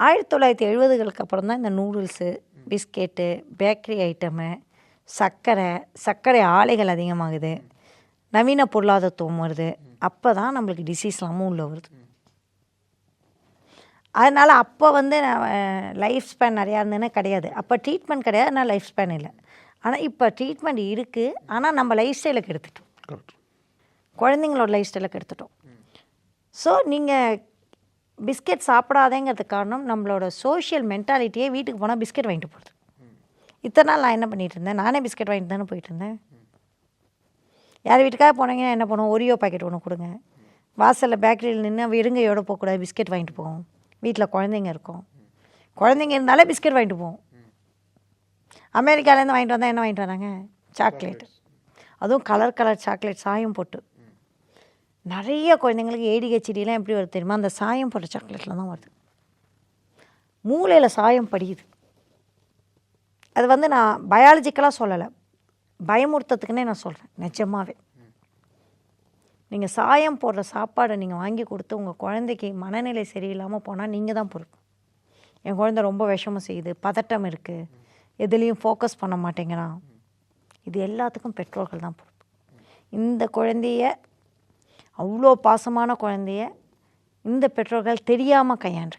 1970களுக்கு அப்புறம் தான் இந்த நூடுல்ஸு, பிஸ்கெட்டு, பேக்கரி ஐட்டமு, சர்க்கரை ஆலைகள் அதிகமாகுது, நவீன பொருளாதாரத்துவம் வருது. அப்போ தான் நம்மளுக்கு டிசீஸ்லாமும் உள்ள வருது. அதனால் அப்போ வந்து லைஃப் ஸ்பேன் நிறையா இருந்ததுன்னா கிடையாது. அப்போ ட்ரீட்மெண்ட் கிடையாது, ஆனால் லைஃப் ஸ்பேன் இல்லை. ஆனால் இப்போ ட்ரீட்மெண்ட் இருக்குது, ஆனால் நம்ம லைஃப் ஸ்டைலுக்கு எடுத்துட்டோம், குழந்தைங்களோட லைஃப் ஸ்டைலுக்கு எடுத்துட்டோம். ஸோ நீங்கள் பிஸ்கெட் சாப்பிடாதேங்கிறதுக்கு காரணம் நம்மளோட சோஷியல் மென்டாலிட்டியே வீட்டுக்கு போனால் பிஸ்கெட் வாங்கிட்டு போகிறது. இத்தனை நாள் நான் என்ன பண்ணிகிட்டு இருந்தேன், நானே பிஸ்கெட் வாங்கிட்டு தானே போயிட்டு இருந்தேன். யார் வீட்டுக்காக போனீங்கன்னா என்ன பண்ணுவோம், ஒரியோ பாக்கெட் ஒன்று கொடுங்க, வாசலில் பேக்கரியில் நின்று வெறுங்கையோடு போகக்கூடாது, பிஸ்கெட் வாங்கிட்டு போவோம். வீட்டில் குழந்தைங்க இருக்கும், குழந்தைங்க இருந்தாலே பிஸ்கெட் வாங்கிட்டு போவோம். அமெரிக்காவிலேருந்து வாங்கிட்டு வந்தால் என்ன வாங்கிட்டு வராங்க, சாக்லேட், அதுவும் கலர் சாக்லேட் சாயம் போட்டு. நிறைய குழந்தைங்களுக்கு ADHDலாம் எப்படி வருது தெரியுமா, அந்த சாயம் போட்ட சாக்லேட்டில் தான் வருது. மூளையில் சாயம் படியுது. அது வந்து நான் பயாலஜிக்கலாக சொல்லலை, பயமுறுத்தத்துக்குன்னே நான் சொல்கிறேன். நிஜமாகவே நீங்கள் சாயம் போடுற சாப்பாடை நீங்கள் வாங்கி கொடுத்து உங்கள் குழந்தைக்கு மனநிலை சரியில்லாமல் போனால் நீங்கள் தான் பொறுப்பு. என் குழந்தை ரொம்ப விஷமம் செய்யுது, பதட்டம் இருக்குது, எதுலேயும் ஃபோக்கஸ் பண்ண மாட்டேங்கிறான், இது எல்லாத்துக்கும் பெற்றோர்கள் தான் பொறுப்பு. இந்த குழந்தைய, அவ்வளோ பாசமான குழந்தைய இந்த பெற்றோர்கள் தெரியாமல் கையாண்டு